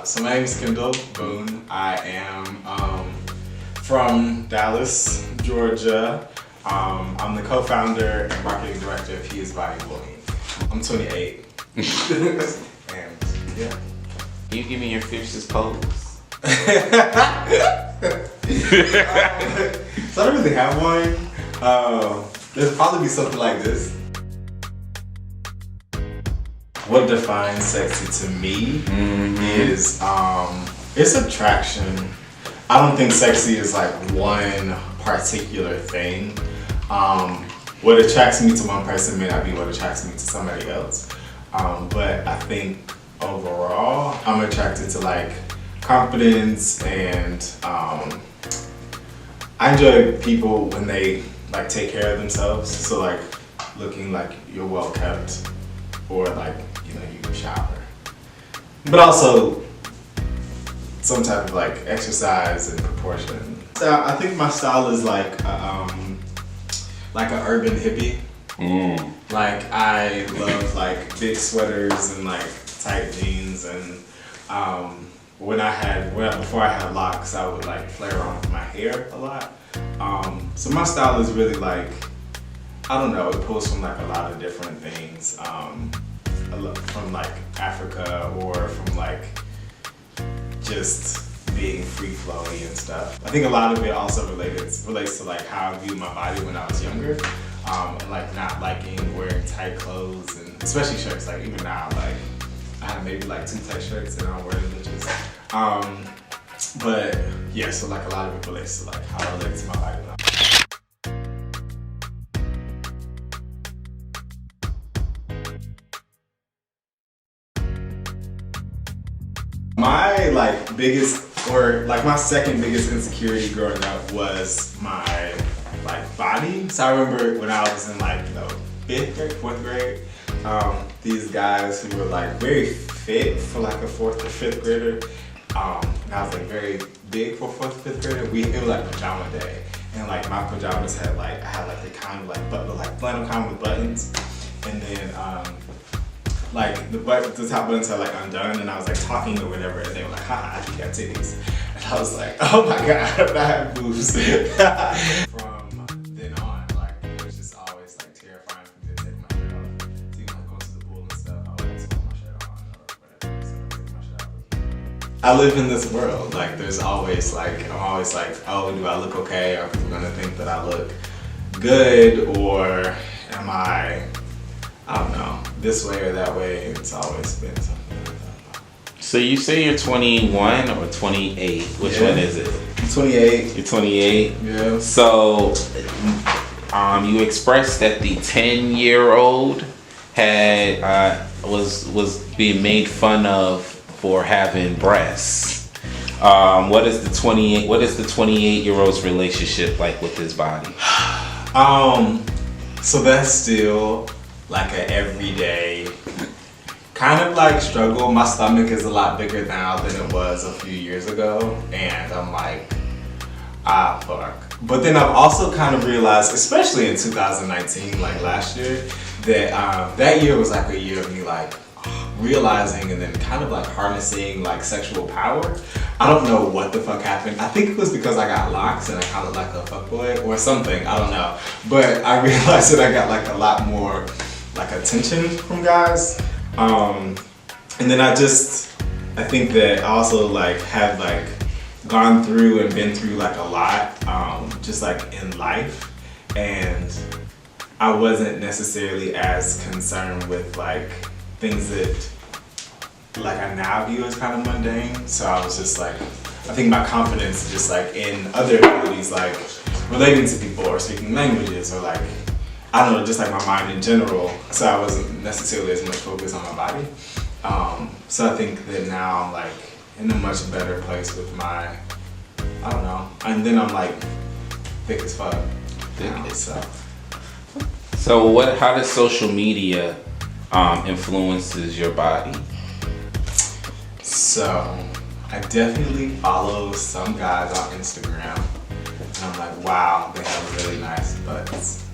So my name is Kendall Boone. I am from Dallas, Georgia. I'm the co-founder and marketing director of He Is Body Bullying. I'm 28. And yeah. Can you give me your fiercest pose? So I don't really have one. There'll probably be something like this. What defines sexy to me is it's attraction. I don't think sexy is like one particular thing. What attracts me to one person may not be what attracts me to somebody else. But I think overall, I'm attracted to like confidence and I enjoy people when they like take care of themselves. So like looking like you're well kept or like, you know, you shower. But also some type of like exercise and proportion. So I think my style is like an urban hippie. Like I love like big sweaters and like tight jeans and before I had locks, I would like play around with my hair a lot. So my style is really like, I don't know, it pulls from like a lot of different things. From like Africa or from like just being free flowy and stuff. I think a lot of it also relates to like how I viewed my body when I was younger. And like not liking wearing tight clothes and especially shirts. Like even now, like I have maybe like 2 tight shirts and I don't wear them bitches. But yeah, so like a lot of it relates to like how I relate to my body now. My like biggest, or like my second biggest insecurity growing up was my like body. So I remember when I was in like, 5th grade, 4th grade, these guys who were like very fit for like a 4th or 5th grader. And I was like very big for 4th, 5th grader. It was like pajama day. And like my pajamas had like, I had like the kind of like flannel kind with buttons. And then like the top buttons are like undone, and I was like talking or whatever, and they were like, haha, you got titties. And I was like, oh my god, I have boobs. From then on, like it was just always like terrifying for me to take my shirt off. So you like go to the pool and stuff, I would like put my shirt on or whatever, so I take my shirt off. I live in this world, like there's always like, I'm always like, oh, do I look okay? Are people gonna think that I look good, or am I don't know, this way or that way? It's always been something like that. So you say you're 21 or 28? Which one is it? I'm 28. You're 28? Yeah. So you expressed that the 10-year-old had was being made fun of for having breasts. What is the 28-year-old's relationship like with his body? So that's still like an everyday kind of like struggle. My stomach is a lot bigger now than it was a few years ago, and I'm like, fuck. But then I've also kind of realized, especially in 2019, like last year, that that year was like a year of me like realizing and then kind of like harnessing like sexual power. I don't know what the fuck happened. I think it was because I got locks and I kind of like a fuckboy or something. I don't know. But I realized that I got like a lot more like attention from guys. And then I think that I also like have like gone through and been through like a lot, just like in life. And I wasn't necessarily as concerned with like things that like I now view as kind of mundane. So I was just like, I think my confidence just like in other abilities, like relating to people or speaking languages or like, I don't know, just like my mind in general. So I wasn't necessarily as much focused on my body. So I think that now I'm like in a much better place with my, I don't know. And then I'm like thick as fuck. So how does social media influences your body? So I definitely follow some guys on Instagram. And I'm like, wow, they have really nice butts.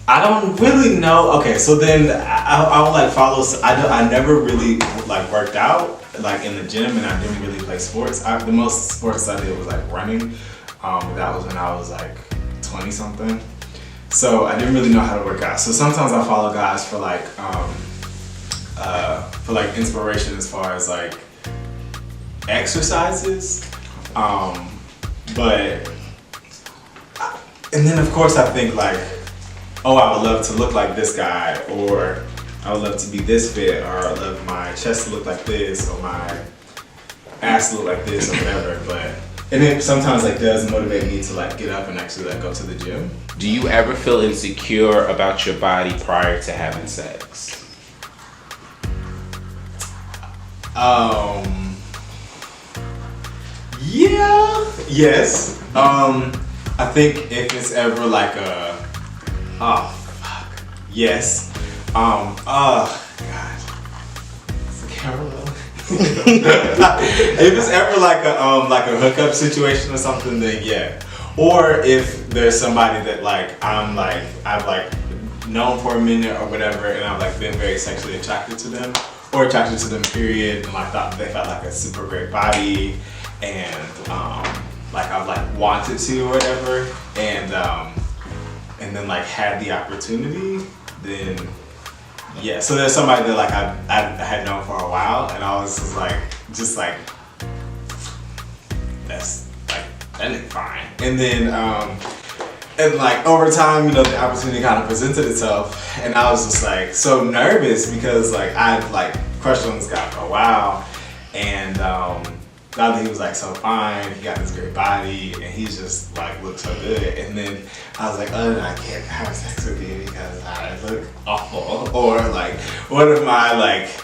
I don't really know. Okay, so then I would like follow. I never really like worked out like in the gym, and I didn't really play sports. The most sports I did was like running. That was when I was like 20 something. So I didn't really know how to work out. So sometimes I follow guys for like inspiration as far as like exercises. But and then of course I think like, oh, I would love to look like this guy, or I would love to be this fit, or I would love my chest to look like this, or my ass to look like this, or whatever. And it sometimes like does motivate me to like get up and actually like go to the gym. Do you ever feel insecure about your body prior to having sex? Yeah, yes. I think if it's ever like yes. Oh God, it's a camera. If it's ever like a hookup situation or something, then yeah. Or if there's somebody that like I've like known for a minute or whatever, and I've like been very sexually attracted to them, or attracted to them period, and like thought they felt like a super great body, and like I've like wanted to or whatever, and then like had the opportunity, then yeah. So there's somebody that like I had known for a while, and I was just like that's like that ain't fine. And then and like over time, you know, the opportunity kind of presented itself, and I was just like so nervous because like I'd like crushed on this guy for a while, and now that he was like so fine, he got this great body, and he's just like looked so good. And then I was like, oh, I can't have sex with you because I look awful. Or like, what if I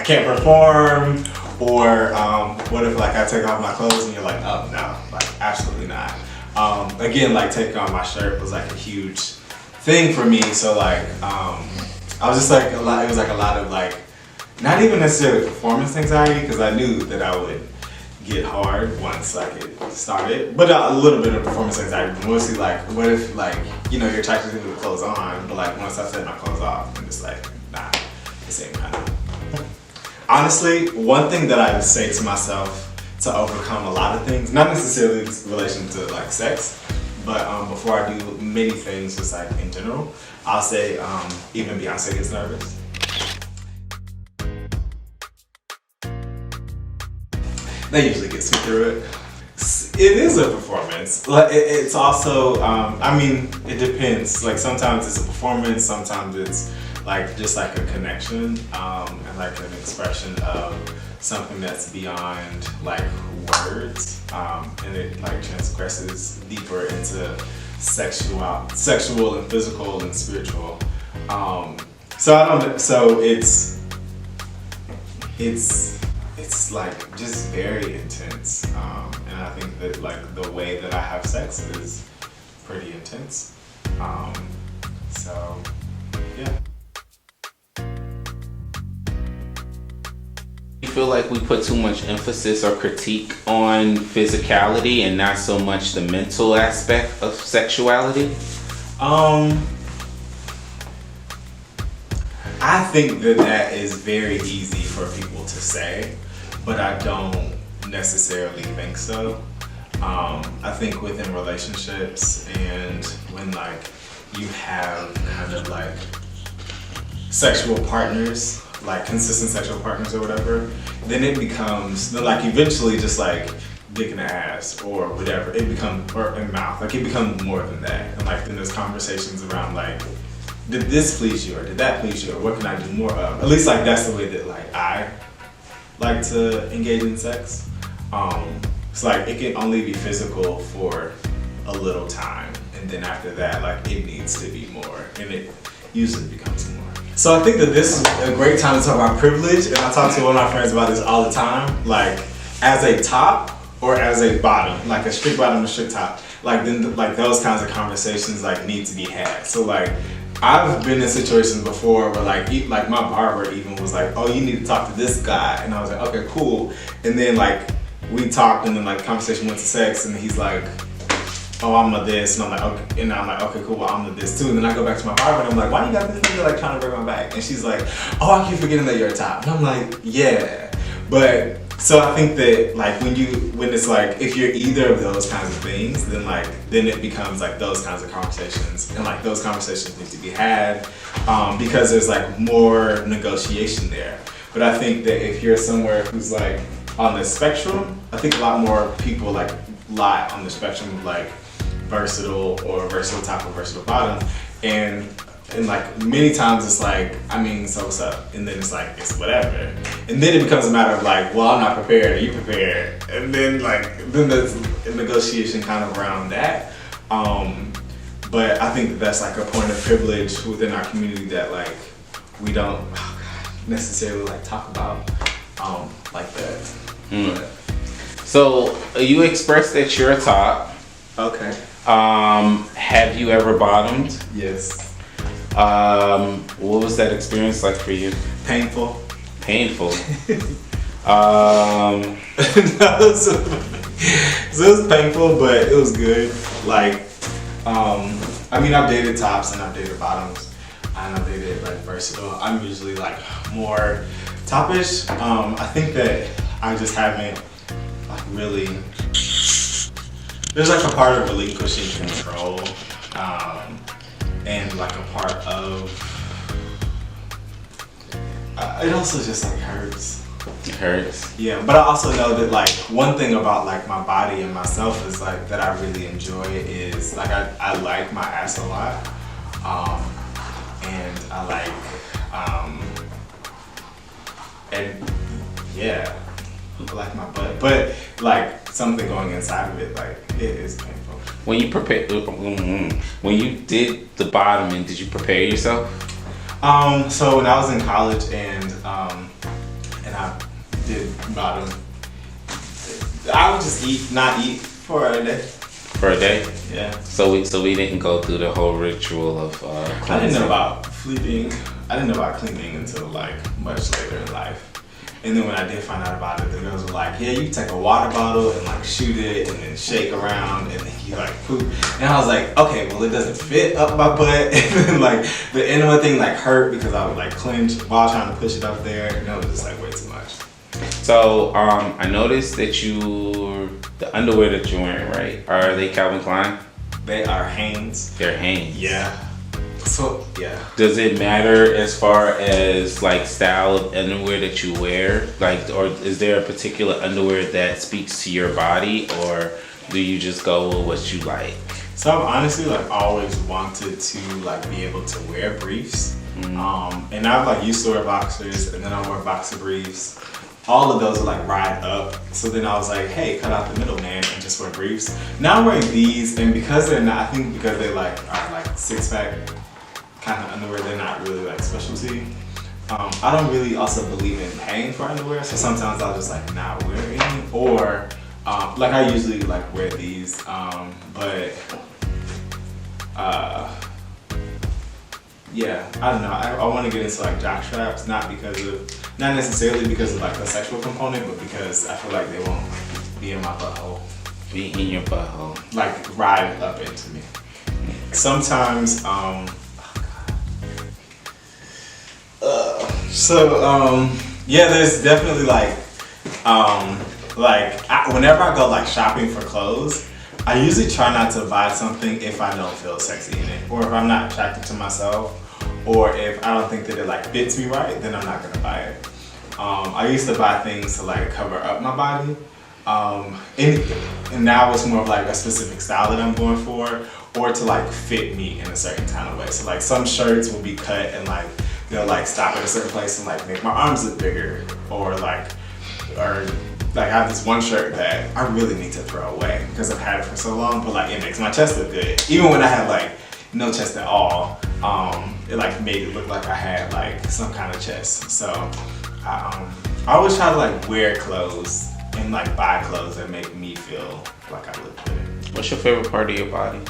can't perform? Or what if like I take off my clothes and you're like, oh no, like absolutely not. Again, like taking off my shirt was like a huge thing for me. So like, I was just like it was like a lot of like, not even necessarily performance anxiety, because I knew that I would get hard once like it started, but a little bit of performance anxiety, but mostly like, what if like, you know, you're attracted to the clothes on, but like once I set my clothes off, I'm just like, nah, the same kind of. Honestly, one thing that I would say to myself to overcome a lot of things, not necessarily in relation to like sex, but before I do many things, just like in general, I'll say even Beyonce gets nervous. That usually gets me through it. It is a performance. Like it's also, I mean, it depends. Like sometimes it's a performance, sometimes it's like just like a connection and like an expression of something that's beyond like words, and it like transgresses deeper into sexual and physical and spiritual. So I don't. So it's like just very intense, and I think that like the way that I have sex is pretty intense. So yeah. You feel like we put too much emphasis or critique on physicality and not so much the mental aspect of sexuality? I think that is very easy for people to say, but I don't necessarily think so. I think within relationships and when like you have kind of like sexual partners, like consistent sexual partners or whatever, then it becomes then like eventually just like dick in the ass or whatever, it becomes, or in mouth, like it becomes more than that. And like then there's conversations around like, did this please you or did that please you or what can I do more of? At least like that's the way that like I like to engage in sex. It's like it can only be physical for a little time, and then after that like it needs to be more, and it usually becomes more. So I think that this is a great time to talk about privilege, and I talk to one of my friends about this all the time. Like as a top or as a bottom, like a strict bottom and a strict top, like then like those kinds of conversations like need to be had. So like I've been in situations before where like my barber even was like, oh, you need to talk to this guy, and I was like, okay, cool. And then like we talked, and then like the conversation went to sex, and he's like, oh, I'm a this, and I'm like, okay, and I'm like, okay, cool, well, I'm a this too. And then I go back to my barber, and I'm like, why you got this nigga like trying to break my back? And she's like, oh, I keep forgetting that you're a top. And I'm like, yeah, but so I think that like when it's like if you're either of those kinds of things, then it becomes like those kinds of conversations, and like those conversations need to be had because there's like more negotiation there. But I think that if you're somewhere who's like on the spectrum, I think a lot more people like lie on the spectrum of like versatile or versatile top or versatile bottom, and like many times it's like, I mean, so what's up? And then it's like, it's whatever. And then it becomes a matter of like, well, I'm not prepared, are you prepared? And then there's a negotiation kind of around that. But I think that's like a point of privilege within our community that like we don't necessarily like talk about like that. But, So you expressed that you're a top. okay. Have you ever bottomed? Yes. What was that experience like for you? Painful. Painful. No, so it was painful, but it was good. Like, I mean, I've dated tops and I've dated bottoms, and I've dated like versatile. I'm usually like more topish. I think that I just haven't like really. There's like a part of relinquishing control, and like a part of. It also just like hurts. It hurts. Yeah, but I also know that like one thing about like my body and myself is like that I really enjoy is like I like my ass a lot, and I like and yeah, I like my butt, but like something going inside of it like it is painful. When you when you did the bottoming, did you prepare yourself? So when I was in college and I did bottom, I would just not eat for a day. For a day? Yeah. So we didn't go through the whole ritual of cleansing. I didn't know about cleaning until like much later in life. And then when I did find out about it, the girls were like, yeah, you take a water bottle and like shoot it and then shake around and then you like poop. And I was like, okay, well it doesn't fit up my butt. And then like the enema thing like hurt because I would like clench while trying to push it up there. And it was just like way too much. So I noticed that the underwear that you're wearing, right? Are they Calvin Klein? They are Hanes. They're Hanes. Yeah. So yeah. Does it matter as far as like style of underwear that you wear? Like, or is there a particular underwear that speaks to your body, or do you just go with what you like? So I've honestly like always wanted to like be able to wear briefs. And I've like used to wear boxers, and then I wore boxer briefs. All of those are like ride up. So then I was like, hey, cut out the middle, man, and just wear briefs. Now I'm wearing these, and because they're not, I think because they like are like 6-pack kind of underwear, they're not really like specialty. I don't really also believe in paying for underwear, so sometimes I'll just like not wear any, or like I usually like wear these, but yeah, I don't know. I want to get into like jock straps, not necessarily because of like the sexual component, but because I feel like they won't be in my butthole. Be in your butthole. Like ride up into me. Sometimes, yeah, there's definitely like whenever I go like shopping for clothes, I usually try not to buy something if I don't feel sexy in it, or if I'm not attracted to myself, or if I don't think that it like fits me right, then I'm not gonna buy it. I used to buy things to like cover up my body, and now it's more of like a specific style that I'm going for, or to like fit me in a certain kind of way. So like some shirts will be cut and like they'll like stop at a certain place and like make my arms look bigger, or I have this one shirt that I really need to throw away because I've had it for so long, but like it makes my chest look good. Even when I had like no chest at all, it like made it look like I had like some kind of chest. So I always try to like wear clothes and like buy clothes that make me feel like I look good. What's your favorite part of your body?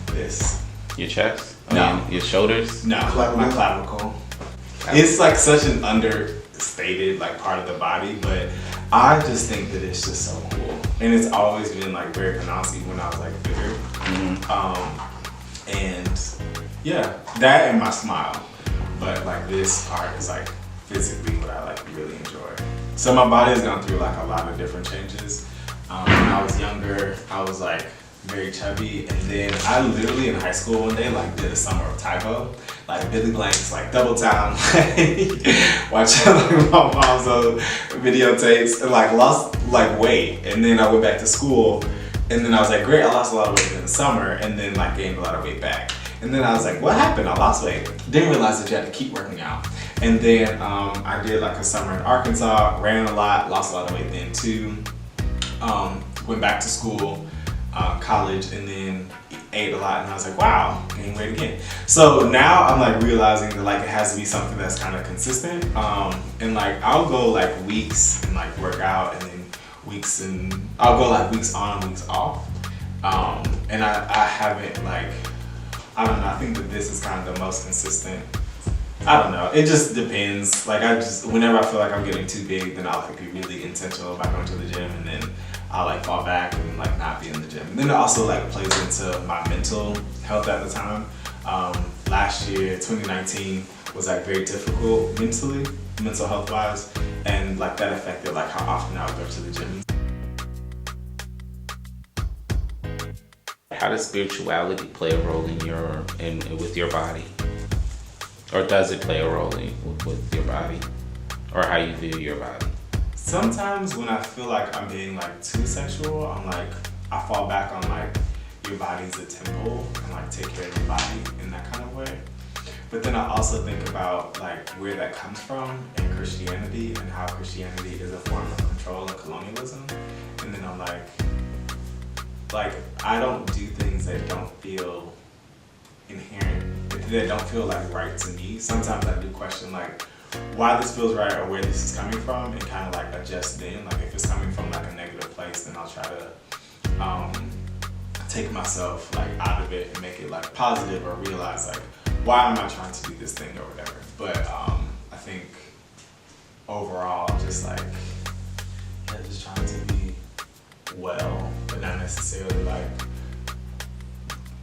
This. Your chest? No. Your shoulders? No, my clavicle. It's like such an understated like part of the body, but I just think that it's just so cool. And it's always been like very pronounced even when I was like bigger. And yeah, that and my smile. But like this part is like physically what I like really enjoy. So my body has gone through like a lot of different changes. When I was younger, I was like very chubby, and then I literally in high school one day like did a summer of typo, like Billy Blanks, like double time, watching like my mom's old videotapes, and like lost like weight, and then I went back to school, and then I was like, great, I lost a lot of weight in the summer, and then like gained a lot of weight back, and then I was like, what happened? I lost weight. Didn't realize that you had to keep working out, and then I did like a summer in Arkansas, ran a lot, lost a lot of weight then too. Went back to school, college, and then ate a lot, and I was like, wow, gained weight again. So now I'm like realizing that like it has to be something that's kind of consistent, and like I'll go like weeks and like work out, and then weeks, and I'll go like weeks on, weeks off, and I haven't like, I don't know, I think that this is kind of the most consistent. I don't know, it just depends. Like whenever I feel like I'm getting too big, then I'll like be really intentional about going to the gym, and then I'll like fall back and like not be in the gym. And then it also like plays into my mental health at the time. Last year, 2019, was like very difficult mentally, mental health wise, and like that affected like how often I would go to the gym. How does spirituality play a role in with your body? Or does it play a role with your body? Or how you view your body? Sometimes when I feel like I'm being like too sexual, I'm like, I fall back on like, your body's a temple, and like take care of your body in that kind of way. But then I also think about like where that comes from in Christianity, and how Christianity is a form of control and colonialism. And then I'm like I don't do things that don't feel inherent, that don't feel like right to me. Sometimes I do question like why this feels right or where this is coming from, and kind of like adjust then. Like if it's coming from like a negative place, then I'll try to take myself like out of it and make it like positive, or realize like why am I trying to do this thing or whatever. But I think overall just like just trying to be well, but not necessarily like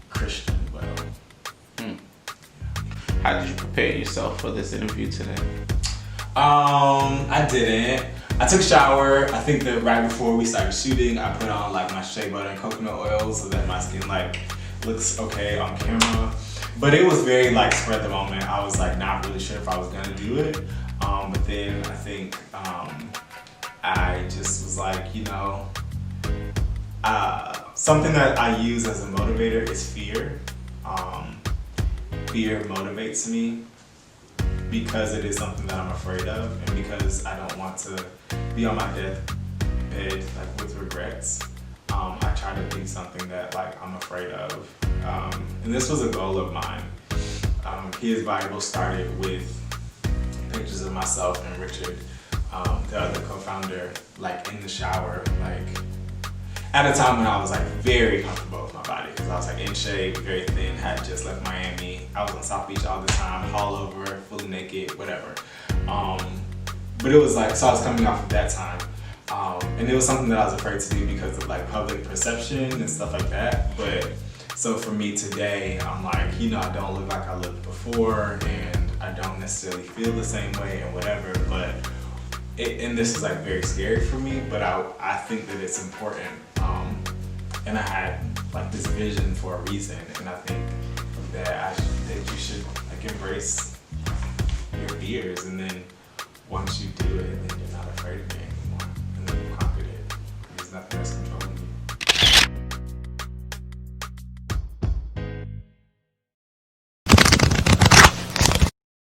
Christian well. How did you prepare yourself for this interview today? I didn't. I took a shower. I think that right before we started shooting, I put on like my shea butter and coconut oil so that my skin like looks okay on camera. But it was very like spread the moment. I was like not really sure if I was gonna do it. But then I think I just was like, you know, something that I use as a motivator is fear. Fear motivates me because it is something that I'm afraid of, and because I don't want to be on my deathbed like with regrets. I try to do something that like I'm afraid of, and this was a goal of mine. His Bible started with pictures of myself and Richard, the other co-founder, like in the shower, like at a time when I was like very comfortable with my body, because I was like in shape, very thin, had just left Miami. I was on South Beach all the time, all over, fully naked, whatever. But it was like, so I was coming off of that time. And it was something that I was afraid to do because of like public perception and stuff like that. But so for me today, I'm like, you know, I don't look like I looked before, and I don't necessarily feel the same way and whatever, but and this is like very scary for me, but I think that it's important. And I had like this vision for a reason, and I think that you should like embrace your fears, and then once you do it, then you're not afraid of it anymore, and then you conquered it. There's nothing that's controlling you.